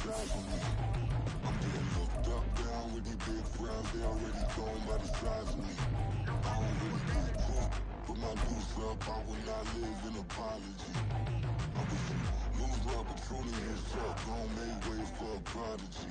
eyes on me. I'm getting looked up, down with these big frowns. They already gone by the size of me. I don't really do crap. Put my goose up, I will not live in apology. I was some moves like patrolling his truck. Gon' make way for a prodigy.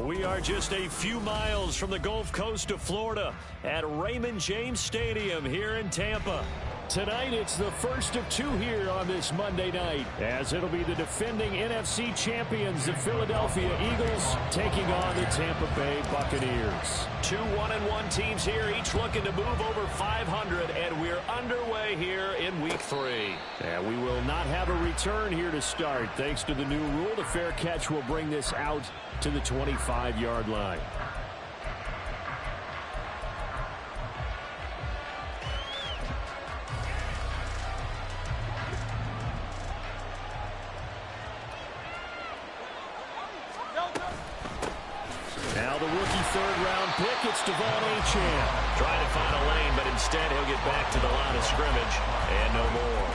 We are just a few miles from the Gulf Coast of Florida at Raymond James Stadium here in Tampa. Tonight, it's the first of two here on this Monday night, as it'll be the defending NFC champions, the Philadelphia Eagles, taking on the Tampa Bay Buccaneers. Two 1-1 teams here, each looking to move over 500, and we're underway here in Week 3. And we will not have a return here to start. Thanks to the new rule, the fair catch will bring this out to the 25-yard line. Now the rookie third-round pick, it's Devon Achane. Trying to find a lane, but instead he'll get back to the line of scrimmage and no more.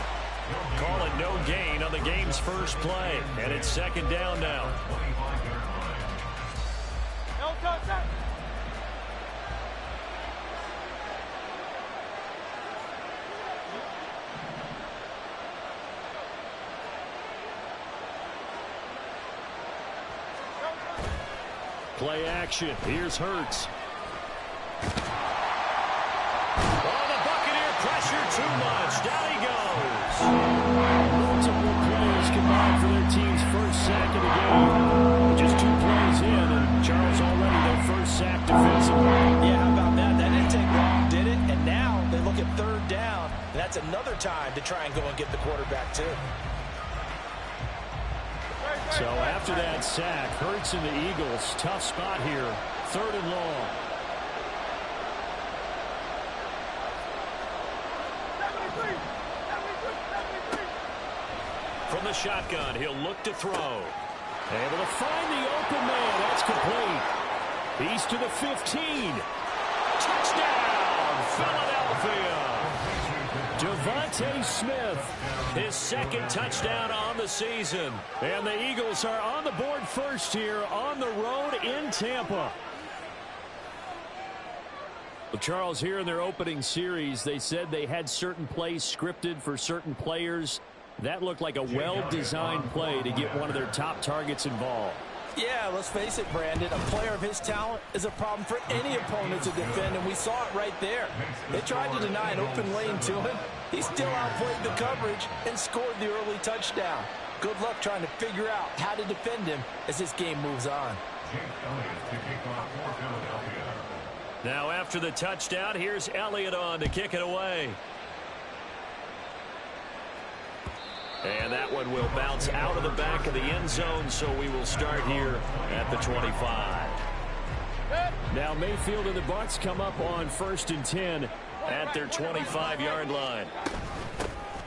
Call it no gain on the game's first play, and it's second down now. Play action. Here's Hurts. Oh, the Buccaneer pressure too much. Down he goes. Multiple players combined for their team's first sack of the game. Just 2 plays in, and Charles already their first sack defensively. Yeah, how about that? That didn't take long, did it? And now they look at third down. And that's another time to try and go and get the quarterback, too. So after that sack, Hurts and the Eagles, tough spot here, third and long. From the shotgun, he'll look to throw. Able to find the open man. That's complete. He's to the 15. Touchdown, Philadelphia. Devontae Smith, his second touchdown on the season. And the Eagles are on the board first here on the road in Tampa. Well, Charles, here in their opening series, they said they had certain plays scripted for certain players. That looked like a well-designed play to get one of their top targets involved. Yeah, let's face it, Brandon. A player of his talent is a problem for any opponent to defend, and we saw it right there. They tried to deny an open lane to him. He still outplayed the coverage and scored the early touchdown. Good luck trying to figure out how to defend him as this game moves on. Now after the touchdown, here's Elliott on to kick it away. And that one will bounce out of the back of the end zone, so we will start here at the 25. Now Mayfield and the Bucs come up on 1st and 10 at their 25-yard line.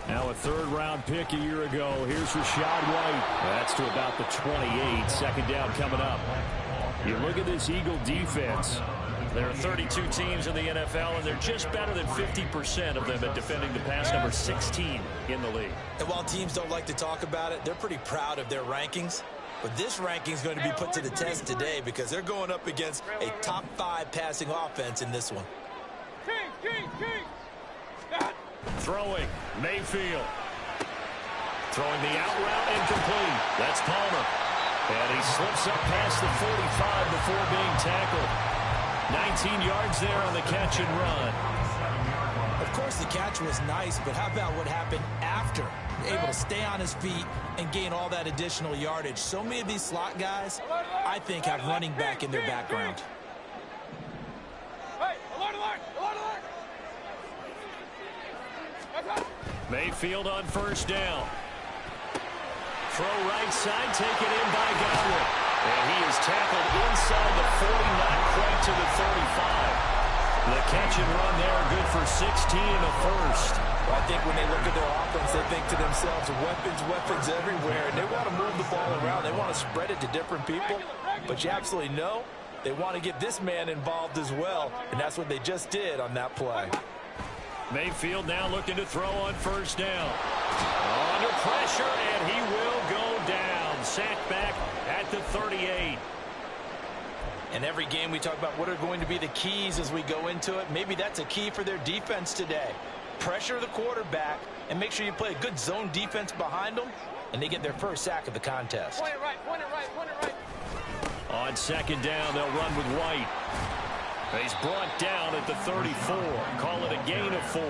Now a third-round pick a year ago. Here's Rachaad White. That's to about the 28. Second down coming up. You look at this Eagle defense. There are 32 teams in the NFL, and they're just better than 50% of them at defending the pass, number 16 in the league. And while teams don't like to talk about it, they're pretty proud of their rankings. But this ranking is going to be put to the test today because they're going up against a top 5 passing offense in this one. Throwing, Mayfield. Throwing the out route, incomplete. That's Palmer. And he slips up past the 45 before being tackled. 19 yards there on the catch and run. Of course, the catch was nice, but how about what happened after? Able to stay on his feet and gain all that additional yardage. So many of these slot guys, I think, have running back in their background. Mayfield on first down. Throw right side, taken in by Godwin. And he is tackled inside the 40, not quite to the 35. The catch and run there, good for 16 and a first. Well, I think when they look at their offense, they think to themselves, weapons everywhere, and they want to move the ball around. They want to spread it to different people. But you absolutely know they want to get this man involved as well, and that's what they just did on that play. Mayfield now looking to throw on first down. Under pressure, and he will go down. Sacked back at the 38. In every game we talk about what are going to be the keys as we go into it. Maybe that's a key for their defense today. Pressure the quarterback and make sure you play a good zone defense behind them, and they get their first sack of the contest. Point it right, point it right, point it right. On second down, they'll run with White. He's brought down at the 34. Call it a gain of 4.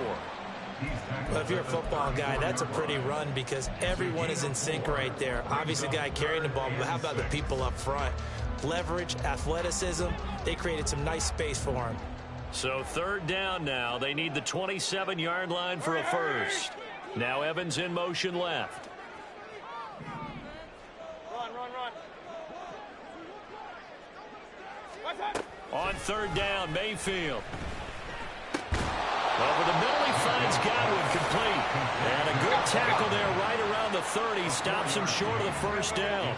Well, if you're a football guy, that's a pretty run because everyone is in sync right there. Obviously, the guy carrying the ball, but how about the people up front? Leverage, athleticism, they created some nice space for him. So third down now. They need the 27-yard line for a first. Now Evans in motion left. Run, run, run. On third down, Mayfield. Over the middle, he finds Godwin complete. And a good tackle there right around the 30. Stops him short of the first down.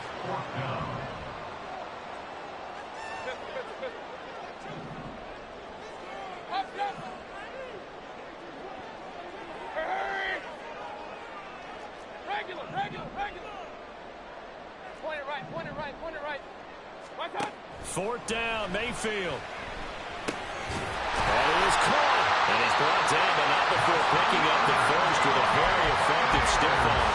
Fourth down, Mayfield. That is caught. And he's brought down, but not before picking up the first with a very effective stiff arm.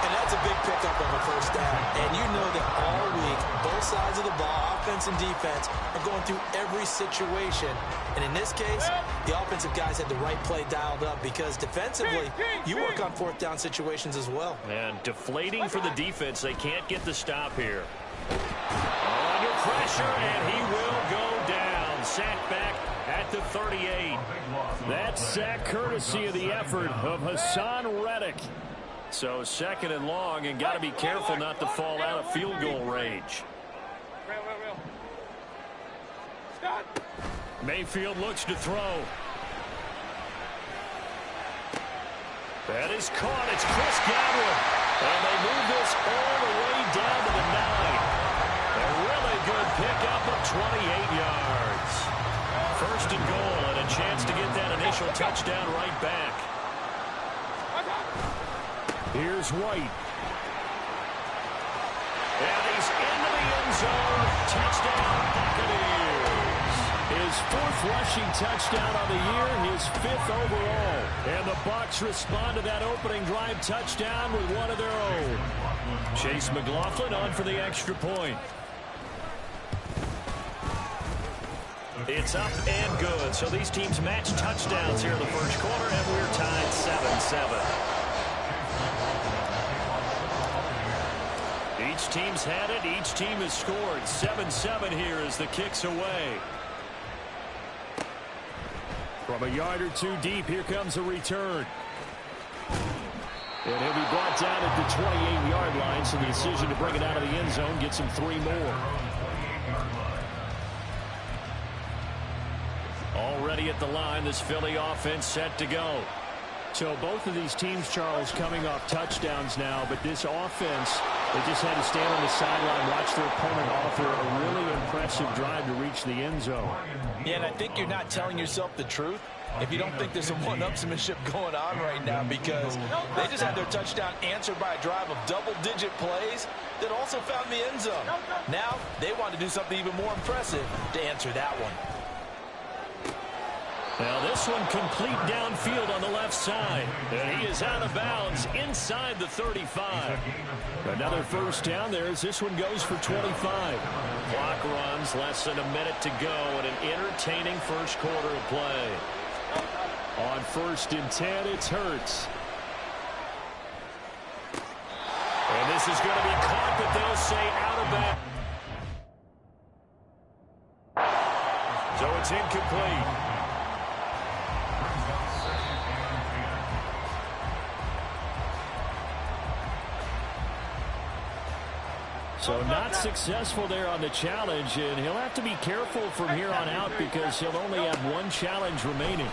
And that's a big pickup of a first down. And you know that all week, both sides of the ball, offense and defense, are going through every situation. And in this case, the offensive guys had the right play dialed up because defensively, you work on fourth down situations as well. And deflating for the defense. They can't get the stop here. Under pressure, and he will go down. Sacked back at the 38. That sack courtesy of the effort of Hassan Reddick. So second and long, and got to be careful not to fall out of field goal range. Mayfield looks to throw. That is caught. It's Chris Godwin. And they move this all the way down to the 9. A really good pickup of 28 yards. First and goal, and a chance to get that initial touchdown right back. Here's White. And he's into the end zone. Touchdown, Buccaneers. His fourth rushing touchdown on the year, his 5th overall. And the Bucs respond to that opening drive touchdown with one of their own. Chase McLaughlin on for the extra point. It's up and good. So these teams match touchdowns here in the first quarter, and we're tied 7-7. Each team's had it. Each team has scored. 7-7 here as the kick's away. From a yard or two deep, here comes a return. And he'll be brought down at the 28-yard line, so the decision to bring it out of the end zone gets him 3 more. Already at the line, this Philly offense set to go. So both of these teams, Charles, coming off touchdowns now, but this offense, they just had to stand on the sideline, watch their opponent offer a really impressive drive to reach the end zone. Yeah, and I think you're not telling yourself the truth if you don't think there's some one-upsmanship going on right now, because they just had their touchdown answered by a drive of double-digit plays that also found the end zone. Now they want to do something even more impressive to answer that one. Now this one complete downfield on the left side. And he is out of bounds inside the 35. Another first down there as this one goes for 25. Clock runs, less than a minute to go, and an entertaining first quarter of play. On 1st and 10, it's Hurts. And this is going to be caught, but they'll say out of bounds. So it's incomplete. So not successful there on the challenge, and he'll have to be careful from here on out because he'll only have one challenge remaining.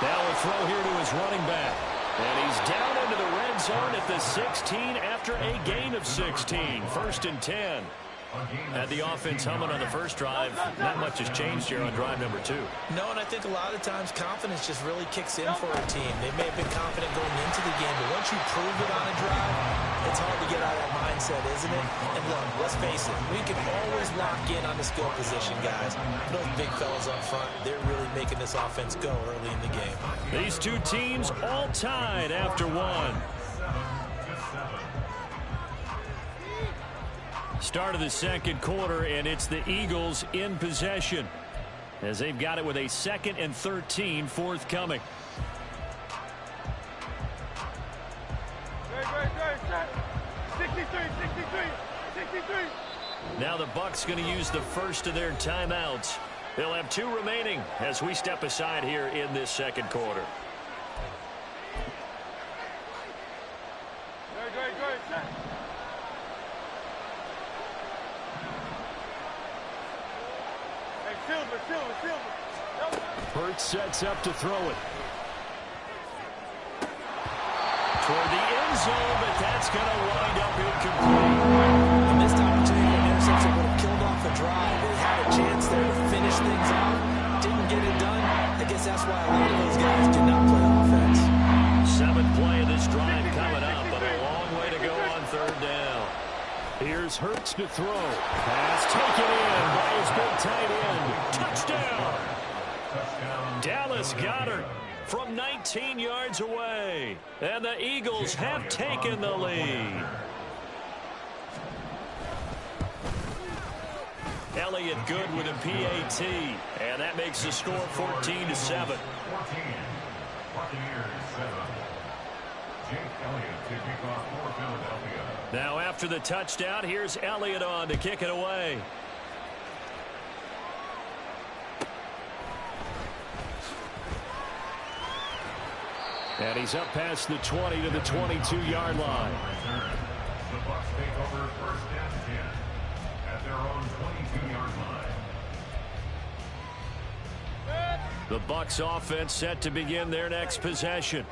Now a throw here to his running back. And he's down into the red zone at the 16 after a gain of 16. 1st and 10. Had the offense humming on the first drive. Not much has changed here on drive number 2. No, and I think a lot of times confidence just really kicks in for a team. They may have been confident going into the game, but once you prove it on a drive, it's hard to get out of that mindset, isn't it? And look, let's face it, we can always lock in on the skill position, guys. Those big fellas up front, they're really making this offense go early in the game. These two teams all tied after one. Start of the second quarter, and it's the Eagles in possession as they've got it with a 2nd and 13 forthcoming. Great. 63. Now the Bucs going to use the first of their timeouts. They'll have 2 remaining as we step aside here in this second quarter. Great. Silver. Hurts sets up to throw it. Toward the end zone, but that's going to wind up incomplete. A missed opportunity for an interception would have killed off the drive. They had a chance there to finish things off. Didn't get it done. I guess that's why a lot of those guys did not play offense. 7th play of this drive coming up, but a long way to go on 3rd down. Here's Hurts to throw. Pass taken in by his big tight end. Touchdown! Dallas Goedert from 19 yards away. And the Eagles have taken the lead. Elliott good with a PAT. And that makes the score 14-7. Now after the touchdown, here's Elliott on to kick it away. And he's up past the 20 to the 22-yard line. The Bucs take over 1st and 10 at their own 22-yard line. The Bucs offense set to begin their next possession.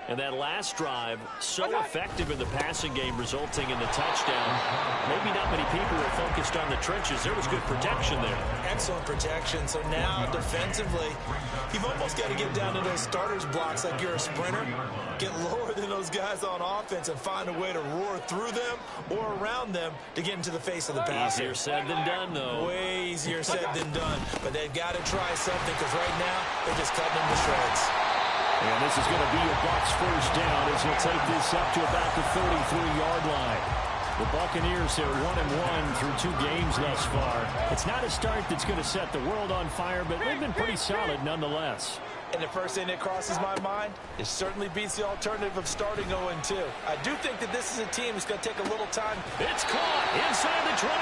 And that last drive, so effective in the passing game, resulting in the touchdown. Maybe not many people were focused on the trenches. There was good protection there. Excellent protection. So now, defensively, you've almost got to get down to those starters blocks like you're a sprinter. Get lower than those guys on offense and find a way to roar through them or around them to get into the face of the passer. Easier said than done, though. Way easier said than done. But they've got to try something because right now, they're just cutting them to shreds. And this is going to be a Bucs 1st down as he'll take this up to about the 33-yard line. The Buccaneers are 1-1 through 2 games thus far. It's not a start that's going to set the world on fire, but they've been pretty solid nonetheless. And the first thing that crosses my mind, it certainly beats the alternative of starting 0-2. I do think that this is a team that's going to take a little time. It's caught inside the 25.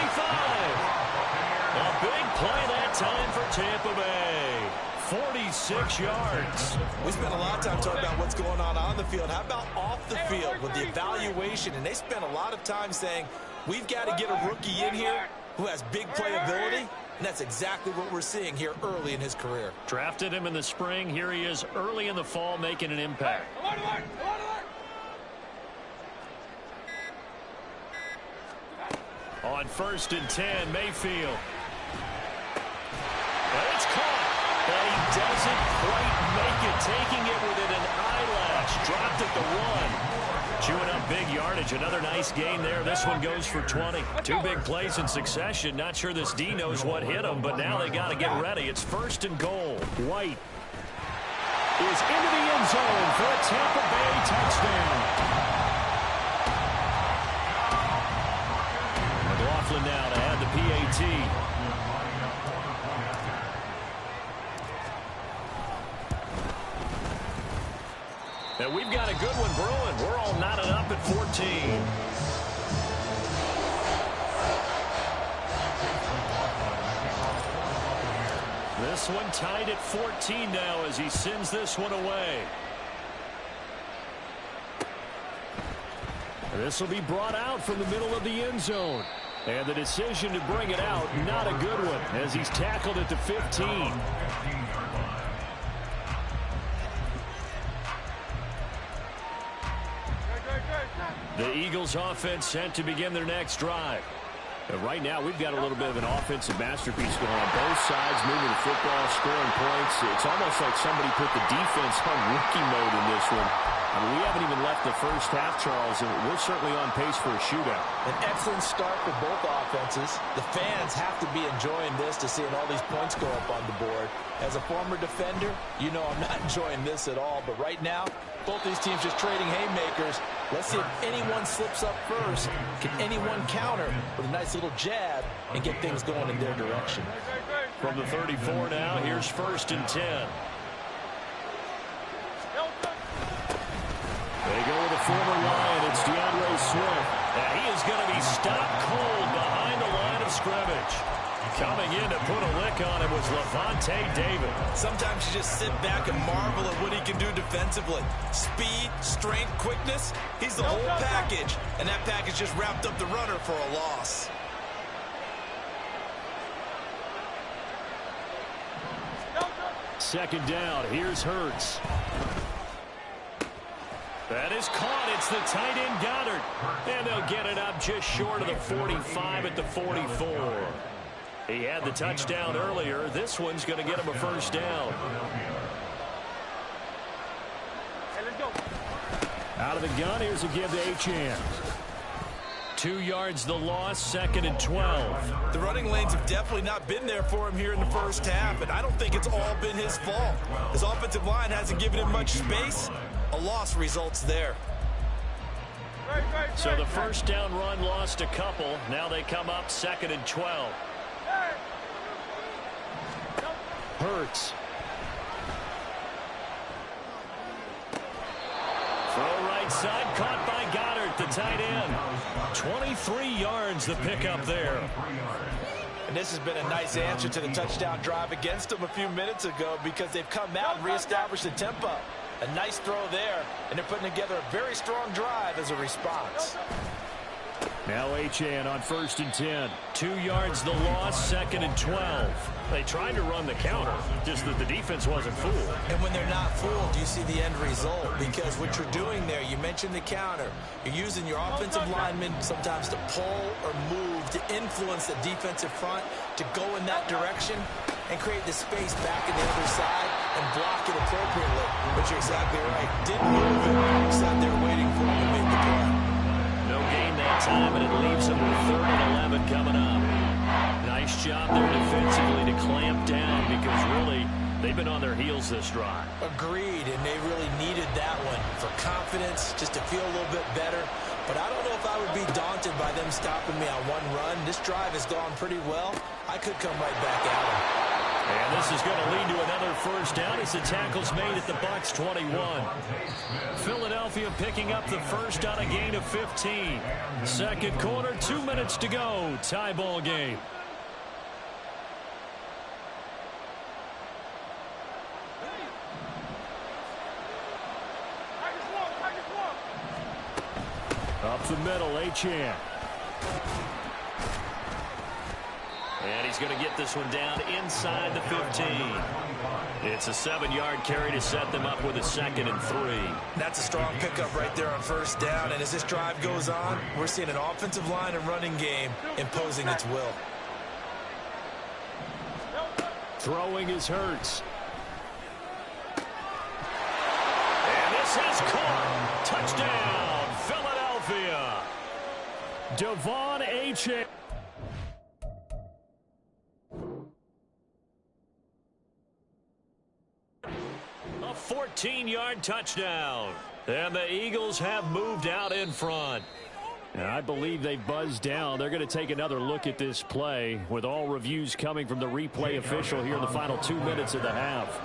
A big play that time for Tampa Bay. 46 yards. We spent a lot of time talking about what's going on the field. How about off the field with the evaluation? And they spent a lot of time saying, we've got to get a rookie in here who has big playability. And that's exactly what we're seeing here early in his career. Drafted him in the spring. Here he is early in the fall making an impact. On 1st and 10, Mayfield. And it's caught. And he doesn't quite make it. Taking it within an eyelash. Dropped at the 1. Chewing up big yardage. Another nice gain there. This one goes for 20. 2 big plays in succession. Not sure this D knows what hit him, but now they got to get ready. It's 1st and goal. White is into the end zone for a Tampa Bay touchdown. McLaughlin now to add the PAT. And we've got a good one brewing. We're all knotted up at 14. This one tied at 14 now as he sends this one away. This will be brought out from the middle of the end zone. And the decision to bring it out, not a good one, as he's tackled at the 15. The Eagles offense set to begin their next drive. Right now, we've got a little bit of an offensive masterpiece going on. Both sides moving the football, scoring points. It's almost like somebody put the defense on rookie mode in this one. I mean, we haven't even left the first half, Charles, and we're certainly on pace for a shootout. An excellent start for both offenses. The fans have to be enjoying this to seeing all these points go up on the board. As a former defender, you know I'm not enjoying this at all. But right now, both these teams just trading haymakers. Let's see if anyone slips up first. Can anyone counter with a nice little jab and get things going in their direction? From the 34 now, here's 1st and 10. They go with a former Lion. It's DeAndre Swift. And he is going to be stopped cold behind the line of scrimmage. Coming in to put a lick on him was Levante David. Sometimes you just sit back and marvel at what he can do defensively. Speed, strength, quickness. He's the whole package. And that package just wrapped up the runner for a loss. Second down. Here's Hurts. That is caught. It's the tight end Goddard. And they'll get it up just short of the 45 at the 44. He had the touchdown earlier. This one's going to get him a first down. Out of the gun, here's a give to Achane. 2 yards the loss, 2nd and 12. The running lanes have definitely not been there for him here in the first half, and I don't think it's all been his fault. His offensive line hasn't given him much space. A loss results there. So the first down run lost a couple. Now they come up 2nd and 12. Hurts. Throw right side, caught by Goddard, the tight end. 23 yards the pickup there. And this has been a nice answer to the touchdown drive against them a few minutes ago because they've come out and reestablished the tempo. A nice throw there, and they're putting together a very strong drive as a response. Now Achane on 1st and 10. 2 yards the loss, 2nd and 12. They tried to run the counter, just that the defense wasn't fooled. And when they're not fooled, you see the end result. Because what you're doing there, you mentioned the counter. You're using your offensive linemen sometimes to pull or move, to influence the defensive front, to go in that direction and create the space back in the other side and block it appropriately. But you're exactly right. Didn't move it. Sat there waiting for him to make the play. No gain that time, and it leaves them with 3rd and 11 coming up. Nice job there defensively to clamp down because really they've been on their heels this drive. Agreed, and they really needed that one for confidence, just to feel a little bit better. But I don't know if I would be daunted by them stopping me on one run. This drive has gone pretty well. I could come right back at them. And this is going to lead to another first down as the tackle's made at the Bucs 21. Philadelphia picking up the first on a gain of 15. Second quarter, 2 minutes to go. Tie ball game. Up the middle, Achane. And he's going to get this one down inside the 15. It's a 7-yard carry to set them up with a 2nd and 3. That's a strong pickup right there on first down. And as this drive goes on, we're seeing an offensive line and running game imposing its will. Throwing is Hurts. And this is caught. Touchdown, Philadelphia. Devon Achane. A 14-yard touchdown. And the Eagles have moved out in front. And I believe they buzzed down. They're going to take another look at this play with all reviews coming from the replay official here in the final 2 minutes of the half.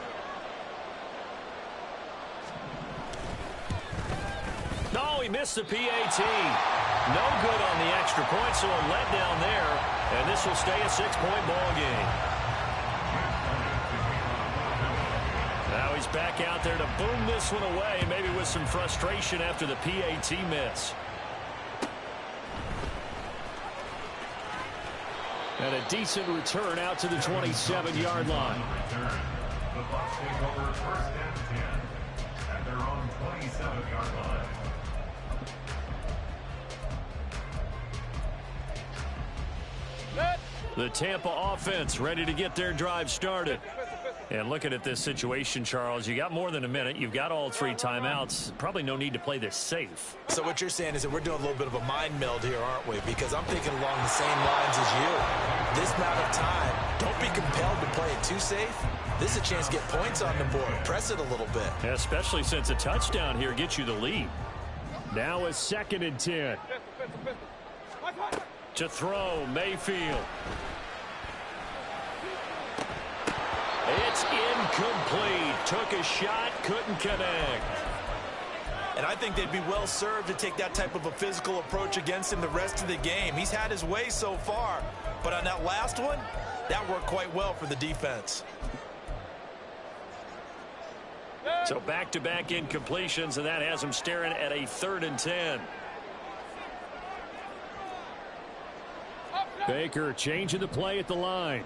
No, he missed the PAT. No good on the extra point, so a letdown there. And this will stay a 6-point ball game. Now he's back out there to boom this one away, maybe with some frustration after the PAT miss. And a decent return out to the 27-yard line. The Bucs take over 1st and 10 at their own 27-yard line. The Tampa offense ready to get their drive started. And looking at this situation, Charles, you got more than a minute. You've got all 3 timeouts. Probably no need to play this safe. So what you're saying is that we're doing a little bit of a mind meld here, aren't we? Because I'm thinking along the same lines as you. This amount of time, don't be compelled to play it too safe. This is a chance to get points on the board. Press it a little bit. Especially since a touchdown here gets you the lead. Now a 2nd and 10. To throw, Mayfield. It's incomplete. Took a shot, couldn't connect. And I think they'd be well served to take that type of a physical approach against him the rest of the game. He's had his way so far. But on that last one, that worked quite well for the defense. So back-to-back incompletions, and that has him staring at a 3rd and 10. Baker changing the play at the line.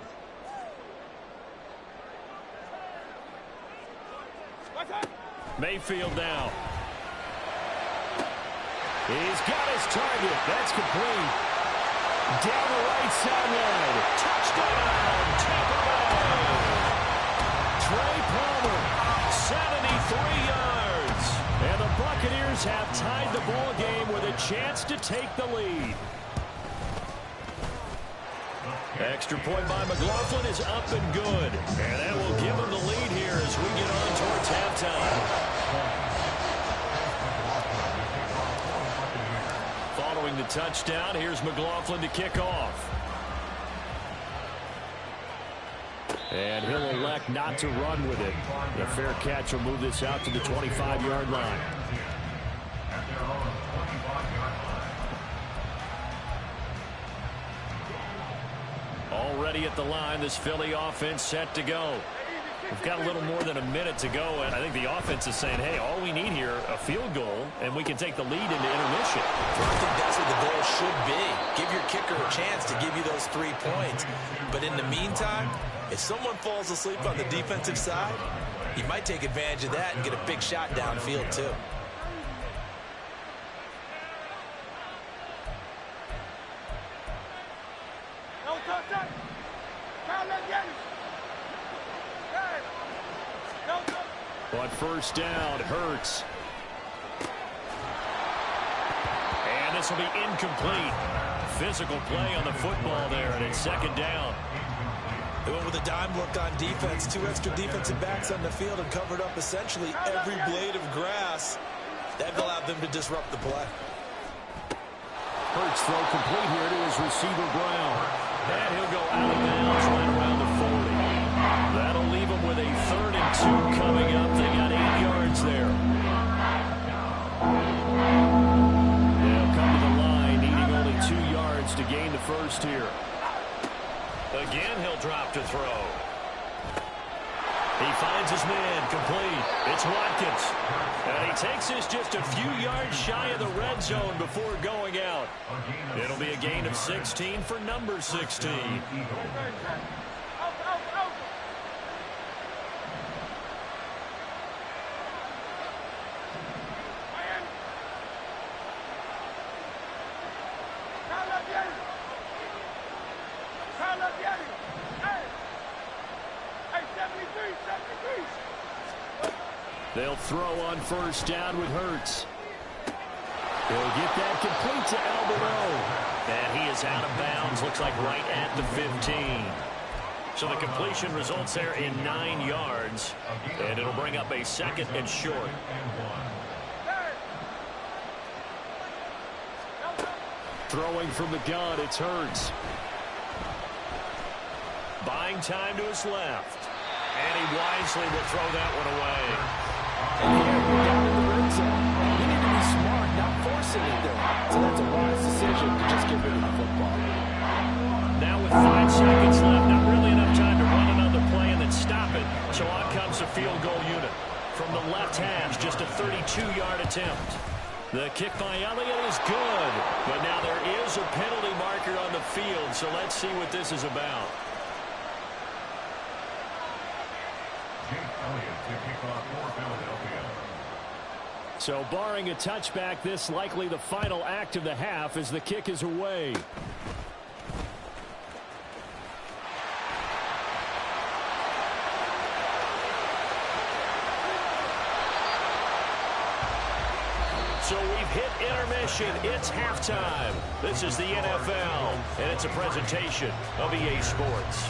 Mayfield now. He's got his target. That's complete. Down the right sideline. Touchdown, Tampa Bay. Trey Palmer, 73 yards. And the Buccaneers have tied the ball game with a chance to take the lead. Extra point by McLaughlin is up and good. And that will give him the lead here as we get on towards halftime. Following the touchdown, here's McLaughlin to kick off. And he'll elect not to run with it. The fair catch will move this out to the 25-yard line. Already at the line, this Philly offense set to go. We've got a little more than a minute to go, and I think the offense is saying, hey, all we need here, a field goal, and we can take the lead into intermission. Well, I think that's what the goal should be. Give your kicker a chance to give you those 3 points. But in the meantime, if someone falls asleep on the defensive side, you might take advantage of that and get a big shot downfield, too. But first down, Hurts. And this will be incomplete. Physical play on the football there, and it's 2nd down. They went with a dime look on defense. 2 extra defensive backs on the field and covered up essentially every blade of grass. That allowed them to disrupt the play. Hurts throw complete here to his receiver, Brown. And he'll go out of bounds right around the 40. That'll leave him with a 3rd and 2 coming up. They got 8 yards there. They'll come to the line, needing only 2 yards to gain the first here. Again, he'll drop to throw. He finds his man, complete. It's Watkins. And he takes this just a few yards shy of the red zone before going out. It'll be a gain of 16 for number 16. They'll throw on first down with Hurts. He'll get that complete to Alberto. And he is out of bounds, looks like right at the 15. So the completion results there in 9 yards. And it'll bring up a 2nd and short. Throwing from the gun, it's Hurts. Buying time to his left. And he wisely will throw that one away. And here we're down in the red zone. You need to be smart, not forcing it there. So that's a wise decision to just get rid of the football. Now with 5 seconds left, not really enough time to run another play and then stop it. So on comes a field goal unit. From the left hash, just a 32-yard attempt. The kick by Elliott is good. But now there is a penalty marker on the field, so let's see what this is about. So barring a touchback, this likely the final act of the half as the kick is away. So we've hit intermission. It's halftime. This is the NFL, and it's a presentation of EA Sports.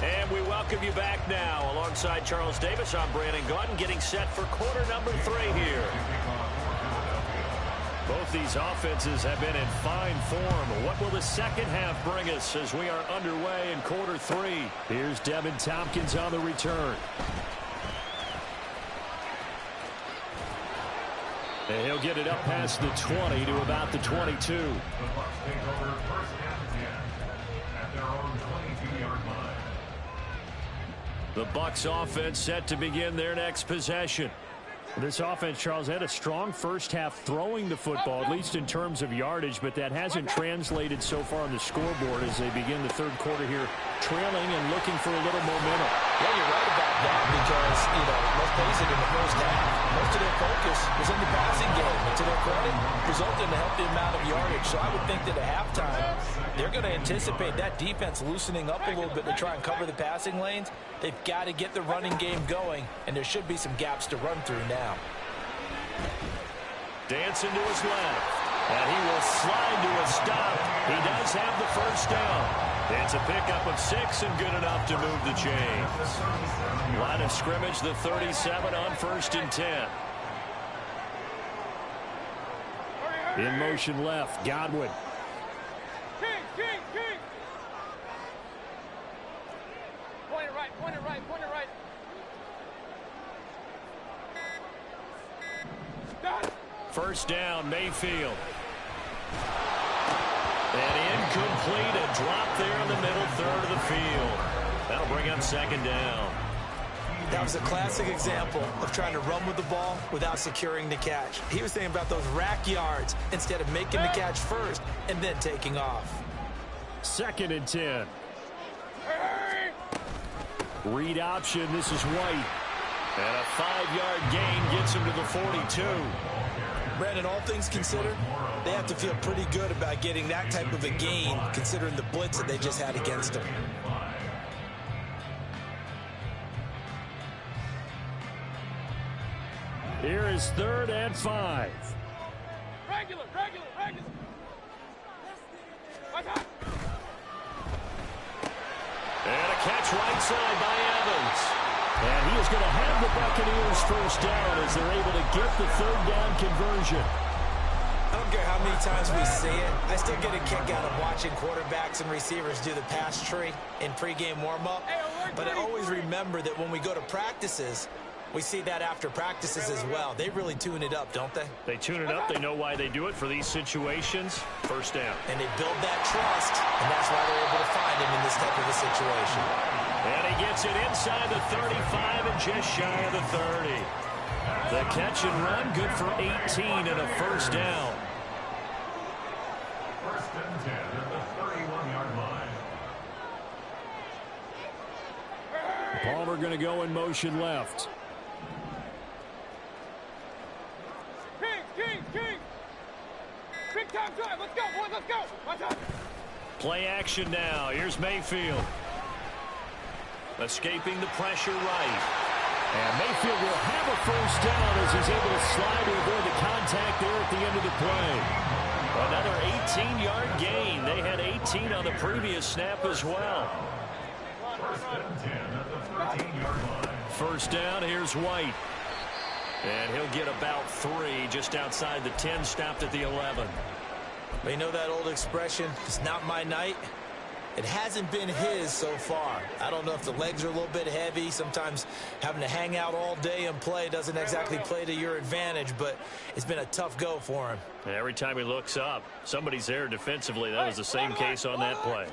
And we welcome you back now. Alongside Charles Davis, I'm Brandon Gaudin, getting set for quarter number 3 here. Both these offenses have been in fine form. What will the second half bring us as we are underway in quarter 3? Here's Devin Tompkins on the return. And he'll get it up past the 20 to about the 22. The Bucs take over first and 10 at their own 22-yard line. The Bucs offense set to begin their next possession. This offense, Charles, had a strong first half throwing the football, at least in terms of yardage, but that hasn't translated so far on the scoreboard as they begin the third quarter here, trailing and looking for a little momentum. Yeah, you're right about that because, let's face it, in the first half, most of their focus was in the passing game. And to their credit, resulted in a healthy amount of yardage. So I would think that at halftime, they're going to anticipate that defense loosening up a little bit to try and cover the passing lanes. They've got to get the running game going, and there should be some gaps to run through now. Dancing to his left, and he will slide to a stop. He does have the first down. It's a pickup of 6 and good enough to move the chains. Line of scrimmage, the 37 on 1st and 10. In motion left, Godwin. King. Point it right. Done. First down, Mayfield. And incomplete, a drop there in the middle third of the field. That'll bring up second down. That was a classic example of trying to run with the ball without securing the catch. He was thinking about those rack yards instead of making the catch first and then taking off. 2nd and 10. Read option, this is White. And a 5-yard gain gets him to the 42. Brandon, all things considered, they have to feel pretty good about getting that type of a gain considering the blitz that they just had against them. Here is 3rd and 5. Regular. And a catch right side by Evans. And he is going to have the Buccaneers first down as they're able to get the 3rd down conversion. I don't care how many times we see it. I still get a kick out of watching quarterbacks and receivers do the pass tree in pregame warm-up. But I always remember that when we go to practices, we see that after practices as well. They really tune it up, don't they? They tune it up. They know why they do it for these situations. First down. And they build that trust, and that's why they're able to find him in this type of a situation. And he gets it inside the 35 and just shy of the 30. The catch and run, good for 18 and a first down. 1st and 10 at the 31-yard line. Palmer going to go in motion left. King. Big time drive. Let's go, boys. Let's go. Watch out. Play action now. Here's Mayfield. Escaping the pressure right. And Mayfield will have a first down as he's able to slide to avoid the contact there at the end of the play. Another 18-yard gain. They had 18 on the previous snap as well. 1st and 10 at the 13-yard line. First down, here's White. And he'll get about 3 just outside the 10, stopped at the 11. But you know that old expression, it's not my night? It hasn't been his so far. I don't know if the legs are a little bit heavy. Sometimes having to hang out all day and play doesn't exactly play to your advantage, but it's been a tough go for him. Every time he looks up, somebody's there defensively. That was the same case on that play.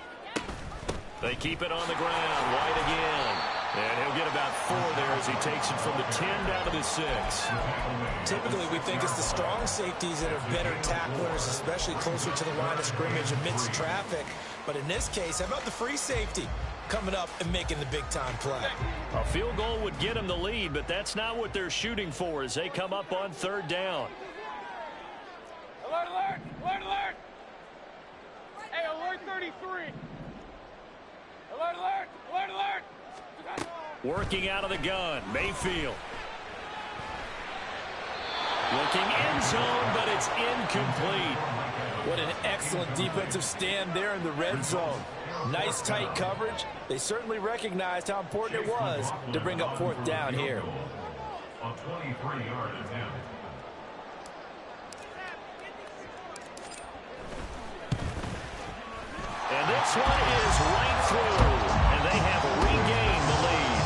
They keep it on the ground. White again. And he'll get about 4 there as he takes it from the 10 down to the 6. Typically, we think it's the strong safeties that are better tacklers, especially closer to the line of scrimmage amidst traffic. But in this case, how about the free safety coming up and making the big-time play? A field goal would get him the lead, but that's not what they're shooting for as they come up on 3rd down. Alert. Hey, alert 33. Working out of the gun, Mayfield. Looking end zone, but it's incomplete. What an excellent defensive stand there in the red zone. Nice tight coverage. They certainly recognized how important it was to bring up fourth down here. On 23-yard attempt. And this one is right through, and they have regained the lead.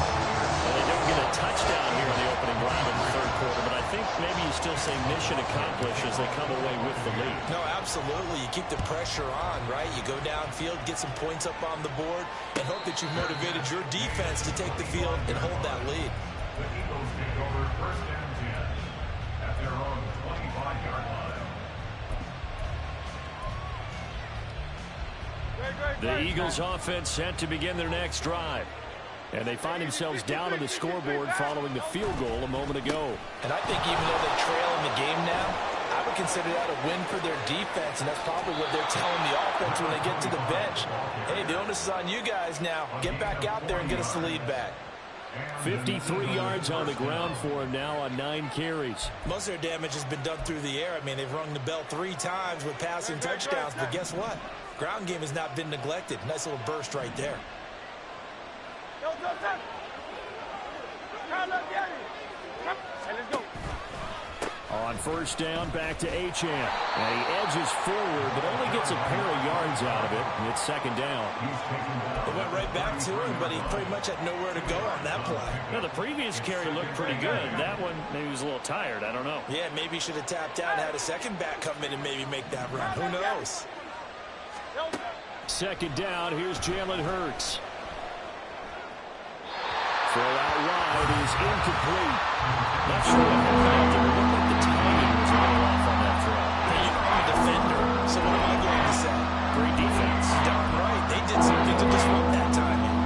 Well, they don't get a touchdown here in the opening drive of the third quarter, but I think maybe you still say mission accomplished as they come away with the lead. No, absolutely. You keep the pressure on, right? You go downfield, get some points up on the board, and hope that you've motivated your defense to take the field and hold that lead. The Eagles take over first and 10 at their own 25-yard line. The Eagles offense set to begin their next drive. And they find themselves down on the scoreboard following the field goal a moment ago. And I think even though they trail in the game now, I would consider that a win for their defense, and that's probably what they're telling the offense when they get to the bench. Hey, the onus is on you guys now. Get back out there and get us the lead back. 53 yards on the ground for him now on 9 carries. Most of their damage has been done through the air. I mean, they've rung the bell 3 times with passing touchdowns, but guess what? Ground game has not been neglected. Nice little burst right there. On first down, back to Achane. And he edges forward, but only gets a pair of yards out of it. And it's second down. They went right back to him, but he pretty much had nowhere to go on that play. Now, the previous carry looked pretty good. That one, maybe he was a little tired. I don't know. Yeah, maybe he should have tapped out and had a second back come in and maybe make that run. Who knows? Second down, here's Jalen Hurts. Throw out wide is incomplete. Not sure what happened there. It looked like the timing was a little off on that throw. Hey, you know I'm a defender, so what am I going to say? Great defense. Darn right. They did something to disrupt that timing.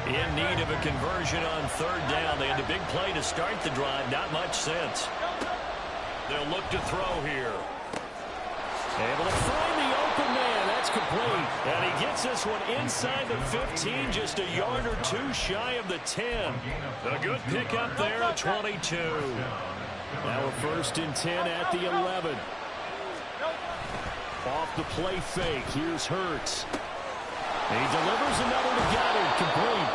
In need of a conversion on third down. They had a big play to start the drive. Not much sense. They'll look to throw here. Able to find the open man. That's complete. And he gets this one inside the 15, just a yard or two shy of the 10. A good pickup there at 22. Now a first and 10 at the 11. Off the play fake. Here's Hurts. He delivers another to Goddard, complete.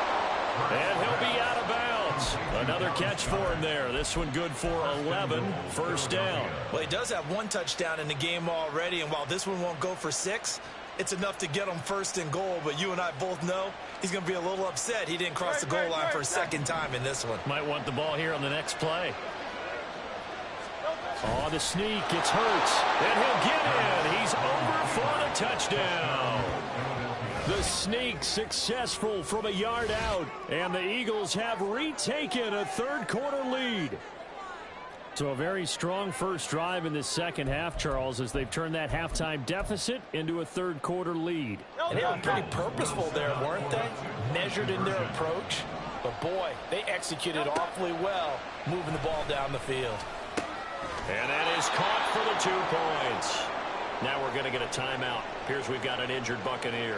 And he'll be out of bounds. Another catch for him there. This one good for 11. First down. Well, he does have 1 touchdown in the game already, and while this one won't go for 6, it's enough to get him first and goal. But you and I both know he's going to be a little upset he didn't cross the goal line for a second time in this one. Might want the ball here on the next play. On the sneak, it's Hurts. And he'll get in. He's over for the touchdown. The sneak successful from a yard out. And the Eagles have retaken a third quarter lead. So a very strong first drive in the second half, Charles, as they've turned that halftime deficit into a third quarter lead. And they were pretty purposeful there, weren't they? Measured in their approach. But boy, they executed awfully well, moving the ball down the field. And that is caught for the 2 points. Now we're going to get a timeout. Here's we've got an injured Buccaneer.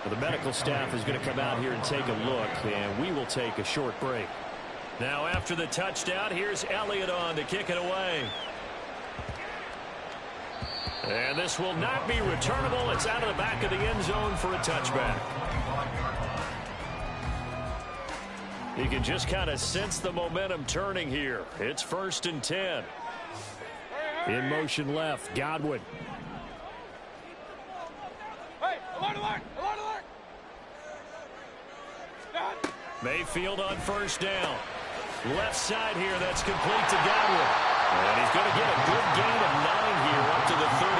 The medical staff is going to come out here and take a look, and we will take a short break. Now after the touchdown, here's Elliott on to kick it away. And this will not be returnable. It's out of the back of the end zone for a touchback. You can just kind of sense the momentum turning here. It's first and 10. In motion left, Godwin. Hey, alert, alert, alert, alert. Mayfield on first down. Left side here, that's complete to Godwin. And he's going to get a good gain of 9 here up to the 34.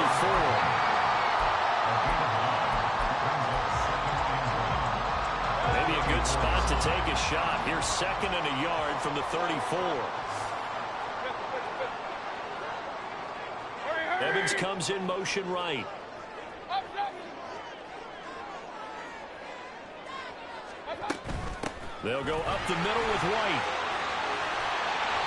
Maybe a good spot to take a shot. Here's second and a yard from the 34. Evans comes in motion right. They'll go up the middle with White.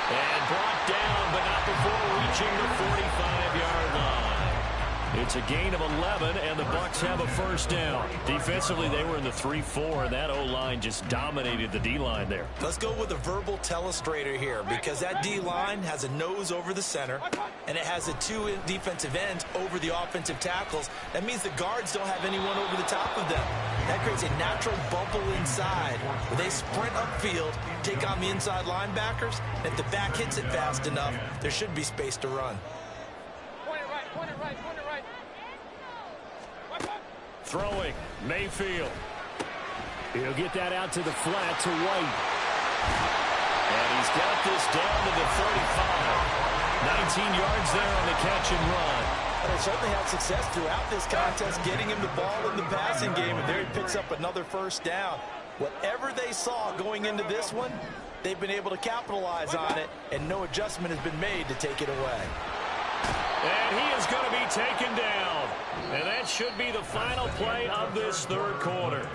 And brought down, but not before reaching the 45-yard line. It's a gain of 11, and the Bucs have a first down. Defensively, they were in the 3-4, and that O-line just dominated the D-line there. Let's go with a verbal telestrator here, because that D-line has a nose over the center, and it has the two defensive ends over the offensive tackles. That means the guards don't have anyone over the top of them. That creates a natural bubble inside where they sprint upfield, take on the inside linebackers. And if the back hits it fast enough, there should be space to run. Point it right, point it right, point it right. Throwing, Mayfield. He'll get that out to the flat to White. And he's got this down to the 35. 19 yards there on the catch and run. They certainly had success throughout this contest getting him the ball in the passing game, and there he picks up another first down. Whatever they saw going into this one, they've been able to capitalize on it, and no adjustment has been made to take it away. And he is going to be taken down. And that should be the final play of this third quarter.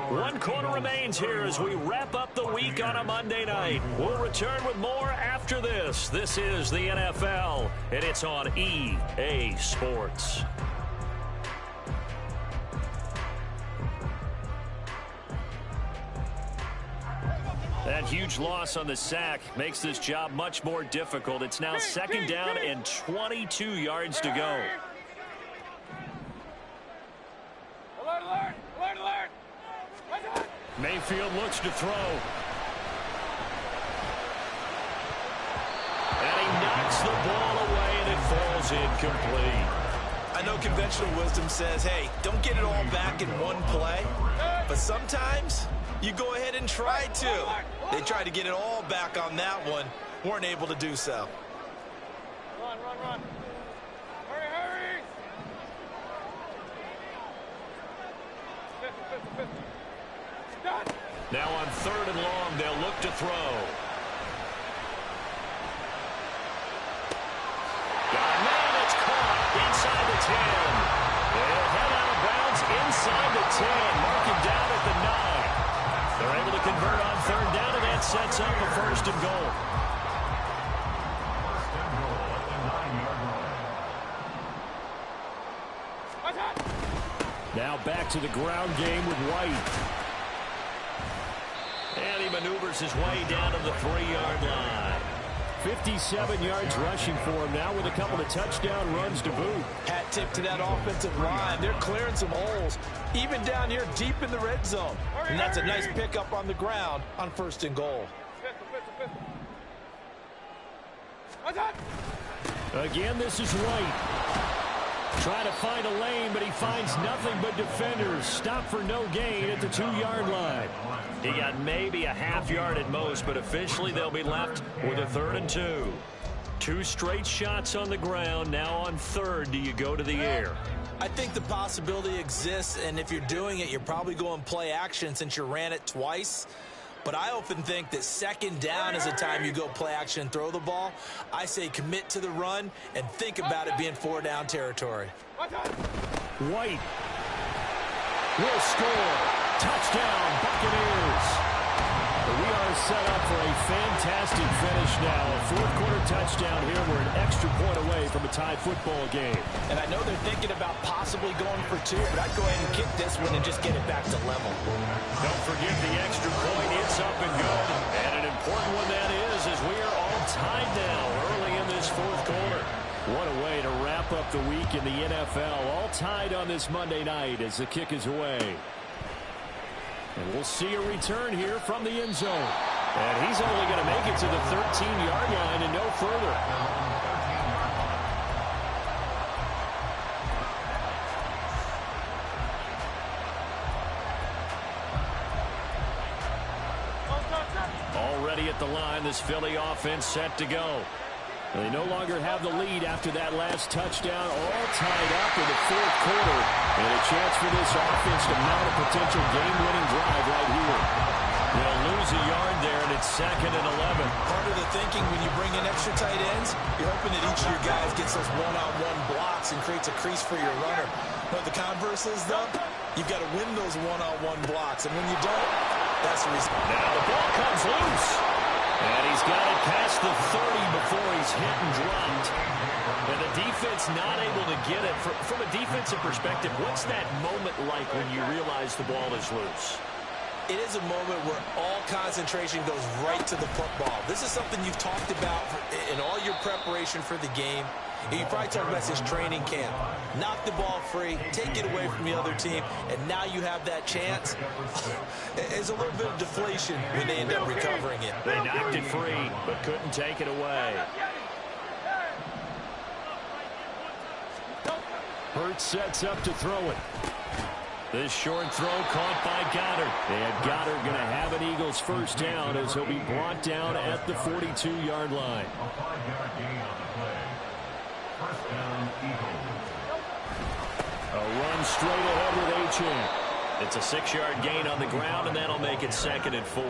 1 quarter remains here as we wrap up the week on a Monday night. We'll return with more after this. This is the NFL, and it's on EA Sports. That huge loss on the sack makes this job much more difficult. It's now second down and 22 yards to go. Alert, alert, alert, alert. Mayfield looks to throw. And he knocks the ball away, and it falls incomplete. I know conventional wisdom says, hey, don't get it all back in one play. But sometimes you go ahead and try to. They tried to get it all back on that one. Weren't able to do so. Run, run, run. Hurry, hurry. Fifty. Done. Now on third and long, they'll look to throw. Got a man that's caught inside the 10. They'll head out of bounds inside the 10. Mark him down at the 9. They're able to convert on third down, and that sets up a first and goal. Now back to the ground game with White. And he maneuvers his way down to the 3-yard line. 57 yards rushing for him now with a couple of touchdown runs to boot. Hat tip to that offensive line. They're clearing some holes, even down here deep in the red zone. And that's a nice pickup on the ground on first and goal. Again, this is White. Trying to find a lane, but he finds nothing but defenders. Stop for no gain at the 2-yard line. He got maybe a half yard at most, but officially they'll be left with a 3rd and 2. 2 straight shots on the ground. Now on third, do you go to the air? I think the possibility exists, and if you're doing it, you're probably going play action since you ran it twice. But I often think that second down is the time you go play action and throw the ball. I say commit to the run and think about it being 4-down territory. White will score. Touchdown, Buccaneers. We are set up for a fantastic finish now. A fourth-quarter touchdown here. We're an extra point away from a tie football game. And I know they're thinking about possibly going for 2, but I'd go ahead and kick this one and just get it back to level. Don't forget the extra point. It's up and good. And an important one that is, as we are all tied now early in this fourth quarter. What a way to wrap up the week in the NFL. All tied on this Monday night as the kick is away. And we'll see a return here from the end zone. And he's only going to make it to the 13-yard line and no further. Already at the line, this Philly offense set to go. They no longer have the lead after that last touchdown, all tied up in the fourth quarter. And a chance for this offense to mount a potential game-winning drive right here. They'll lose a yard there, and it's 2nd and 11. Part of the thinking when you bring in extra tight ends, you're hoping that each of your guys gets those one-on-one blocks and creates a crease for your runner. But the converse is, though, you've got to win those one-on-one blocks. And when you don't, that's the reason. Now the ball comes loose. And he's got it past the 30 before he's hit and dropped. And the defense offense not able to get it. From a defensive perspective, what's that moment like when you realize the ball is loose? It is a moment where all concentration goes right to the football. This is something you've talked about in all your preparation for the game. You probably talked about this training camp. Knock the ball free, take it away from the other team, and now you have that chance. It's a little bit of deflation when they end up recovering it. They knocked it free, but couldn't take it away. Hurts sets up to throw it. This short throw caught by Goddard. And Goddard going to have an Eagles first down as he'll be brought down at the 42-yard line. A 5-yard gain on the play. First down, Eagles. A run straight ahead with Achane. It's a 6-yard gain on the ground, and that'll make it 2nd and 4.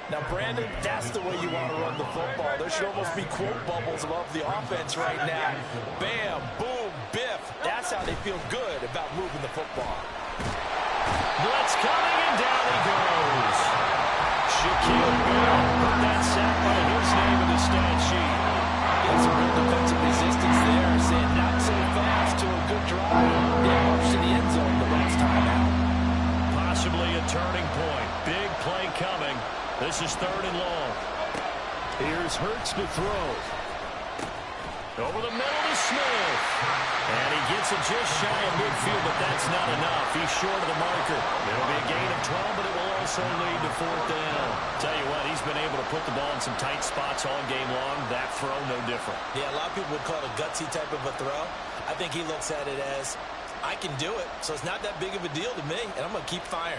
Now, Brandon, that's the way you want to run the football. There should almost be quote bubbles above the offense right now. Bam, boom, biff. That's how they feel good about moving the football. Blitz coming, and down he goes. Shaquille Barrett put that sack by his name in the stat sheet. Got some real defensive resistance there, saying not so fast to a good drive. They marched in the end zone the last time out. Possibly a turning point. Big play coming. This is 3rd and long. Here's Hurts to throw. Over the middle to Smith. And he gets it just shy of midfield, but that's not enough. He's short of the marker. It'll be a gain of 12, but it will also lead to 4th down. Tell you what, he's been able to put the ball in some tight spots all game long. That throw, no different. Yeah, a lot of people would call it a gutsy type of a throw. I think he looks at it as, I can do it, so it's not that big of a deal to me, and I'm going to keep firing.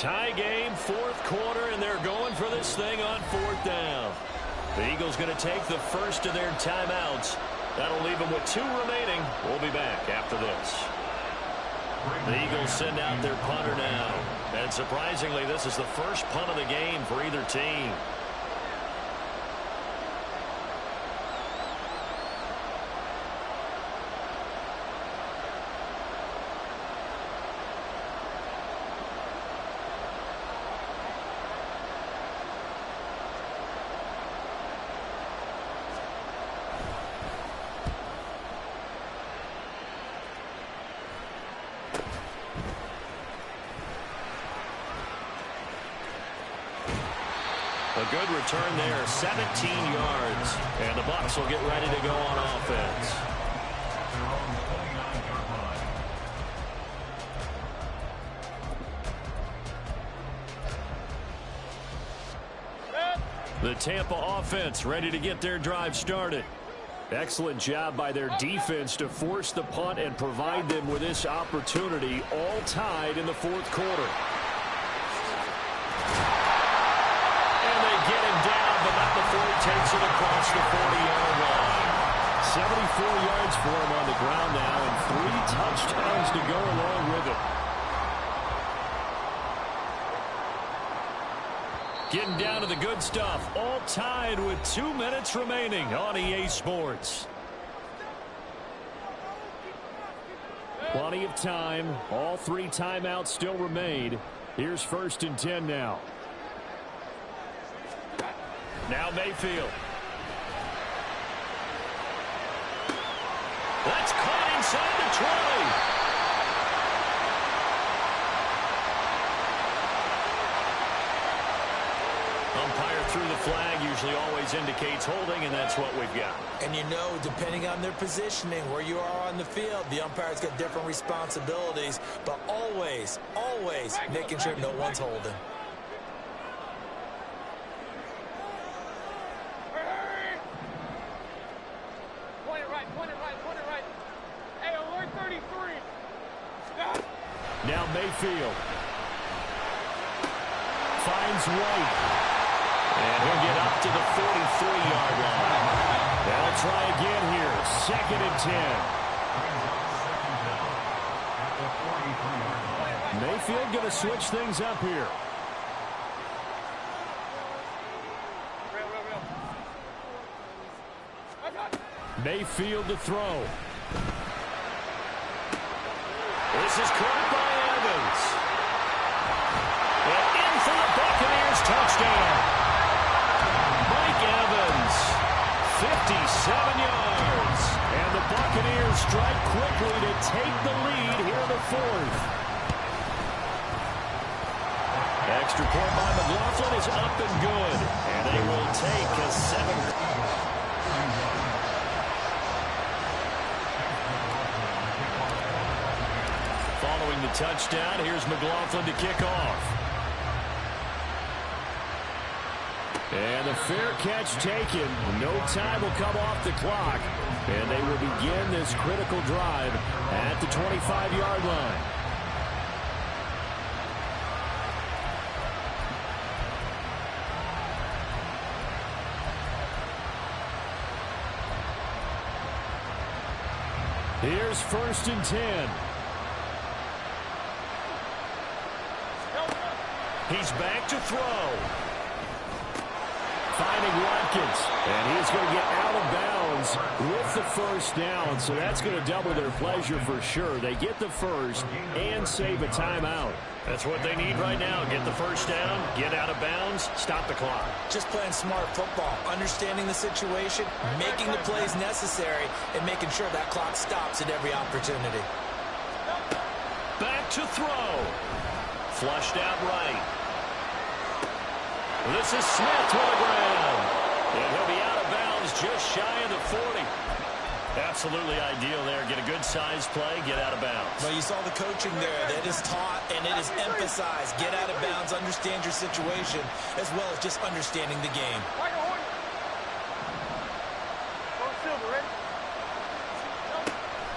Tie game, fourth quarter, and they're going for this thing on fourth down. The Eagles going to take the first of their timeouts. That'll leave them with 2 remaining. We'll be back after this. The Eagles send out their punter now. And surprisingly, this is the first punt of the game for either team. A good return there, 17 yards. And the Bucs will get ready to go on offense. The Tampa offense ready to get their drive started. Excellent job by their defense to force the punt and provide them with this opportunity, all tied in the fourth quarter. Before he takes it across the 40-yard line. 74 yards for him on the ground now and 3 touchdowns to go along with it. Getting down to the good stuff. All tied with 2 minutes remaining on EA Sports. Plenty of time. All 3 timeouts still remain. Here's 1st and 10 now. Now Mayfield. That's caught inside the 20. Umpire threw the flag, usually always indicates holding, and that's what we've got. And you know, depending on their positioning, where you are on the field, the umpire's got different responsibilities, but always, always making sure no one's holding. Now Mayfield finds White, and he'll get up to the 43-yard line. They'll try again here, 2nd and 10. Mayfield going to switch things up here. Mayfield to throw. This is caught by Evans. And in for the Buccaneers touchdown. Mike Evans, 57 yards. And the Buccaneers strike quickly to take the lead here in the 4th. Extra point by McLaughlin is up and good. And they will take a 7. Following the touchdown, here's McLaughlin to kick off. And the fair catch taken. No time will come off the clock. And they will begin this critical drive at the 25-yard line. Here's 1st and 10. He's back to throw. Finding Watkins. And he's going to get out of bounds with the first down. So that's going to double their pleasure for sure. They get the first and save a timeout. That's what they need right now. Get the first down, get out of bounds, stop the clock. Just playing smart football, understanding the situation, making the plays necessary, and making sure that clock stops at every opportunity. Back to throw. Flushed out right. This is Smith to the ground. And he'll be out of bounds just shy of the 40. Absolutely ideal there. Get a good-sized play, get out of bounds. Well, you saw the coaching there. That is taught and it is emphasized. Get out of bounds, understand your situation, as well as just understanding the game.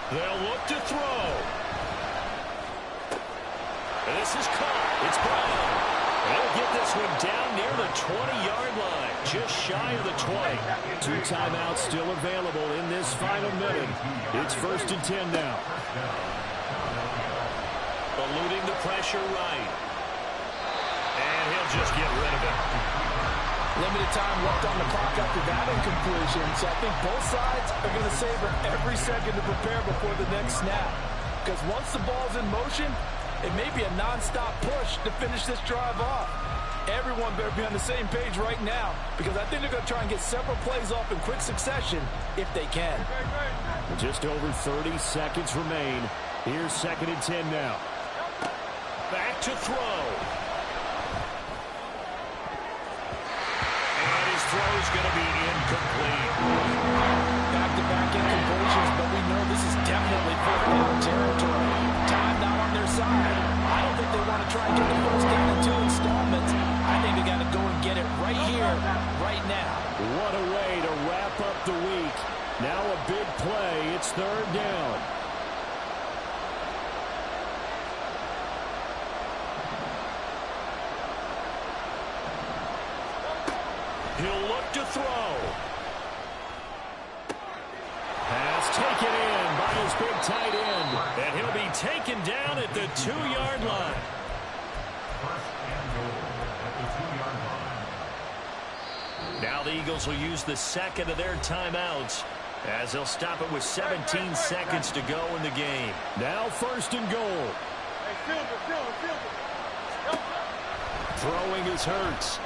They'll look to throw. And this is caught. It's Brown. They'll get this one down near the 20-yard line, just shy of the 20. 2 timeouts still available in this final minute. It's 1st and 10 now. Eluding the pressure right. And he'll just get rid of it. Limited time left on the clock after that incompletion, so I think both sides are going to savor every second to prepare before the next snap. Because once the ball's in motion, it may be a non-stop push to finish this drive off. Everyone better be on the same page right now, because I think they're going to try and get several plays off in quick succession if they can. Just over 30 seconds remain. Here's 2nd and 10 now. Back to throw. And his throw is going to be incomplete. Back-to-back incompletions, but we know this is definitely fourth down territory. Time not on their side. I don't think they want to try and get the first down in 2 installments. I think they got to go and get it right here, right now. What a way to wrap up the week. Now a big play. It's 3rd down. He'll look to throw. Pass taken in by his big tight end. And he'll be taken down at the 2-yard line. 1st and goal at the 2-yard line. Now the Eagles will use the second of their timeouts as they'll stop it with 17 seconds to go in the game. Now 1st and goal. Throwing is Hurts.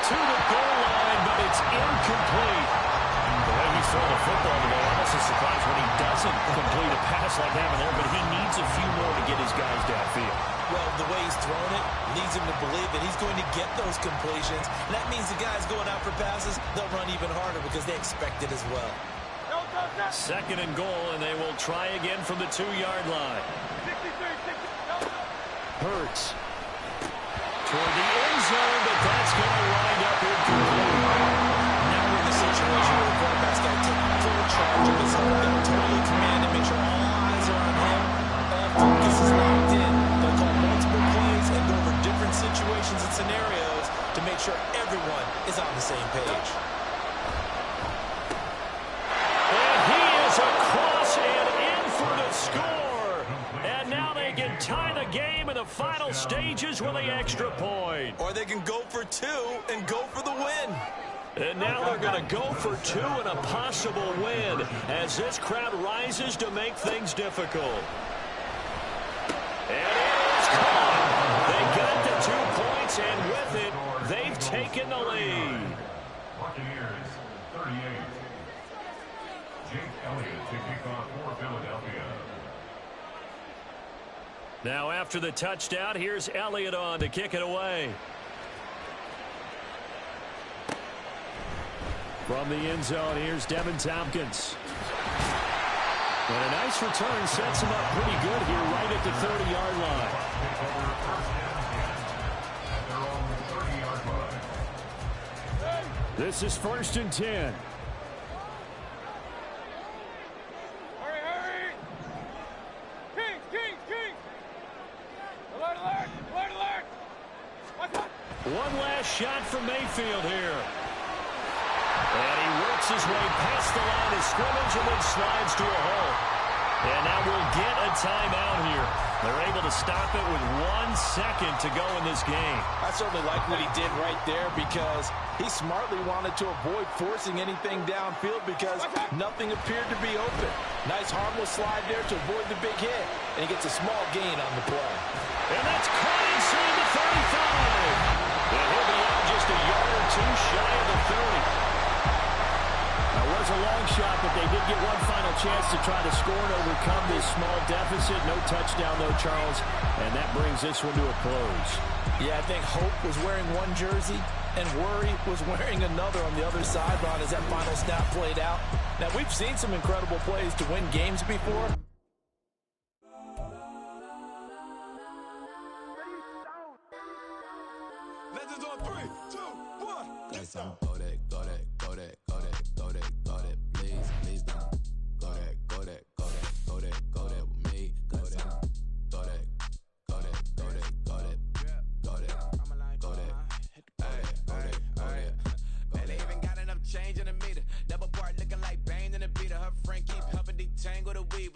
To the goal line, but it's incomplete. The way he's throwing the football today, I'm also surprised when he doesn't complete a pass like that there, but he needs a few more to get his guys downfield. Well, the way he's throwing it leads him to believe that he's going to get those completions. And that means the guys going out for passes, they'll run even harder because they expect it as well. 2nd and goal, and they will try again from the 2-yard line. Hurts. Toward the end zone, but that's going to wind up incomplete. Now we're in the situation where the quarterback's got to take full charge of his own, got to totally command and make sure all eyes are on him. All focus is locked in. They'll call multiple plays and go over different situations and scenarios to make sure everyone is on the same page. And he is across and in for the score. And now they can tie the game in the final stages with the extra point. Or they can go for 2 and go for the win. And now they're going to go for 2 and a possible win as this crowd rises to make things difficult. And it is caught. They got the 2 points, and with it, they've taken the lead. Buccaneers 38. Jake Elliott to kick off for Philadelphia. Now after the touchdown, here's Elliott on to kick it away. From the end zone, here's Devin Tompkins. And a nice return sets him up pretty good here right at the 30-yard line. This is 1st and 10. Hurry! Kings! Alert! Watch out! One last shot from Mayfield here. And he works his way past the line of scrimmage and then slides to a hole. And now we'll get a timeout here. They're able to stop it with 1 second to go in this game. I certainly like what he did right there because he smartly wanted to avoid forcing anything downfield because nothing appeared to be open. Nice harmless slide there to avoid the big hit, and he gets a small gain on the play. And that's caught inside the 35. And he'll be out just a yard or 2 shy of the 30. That was a long shot, but they did get one final chance to try to score and overcome this small deficit. No touchdown, though, Charles, and that brings this one to a close. Yeah, I think Hope was wearing one jersey and Worry was wearing another on the other sideline as that final snap played out. Now, we've seen some incredible plays to win games before. Legends on 3, 2, 1.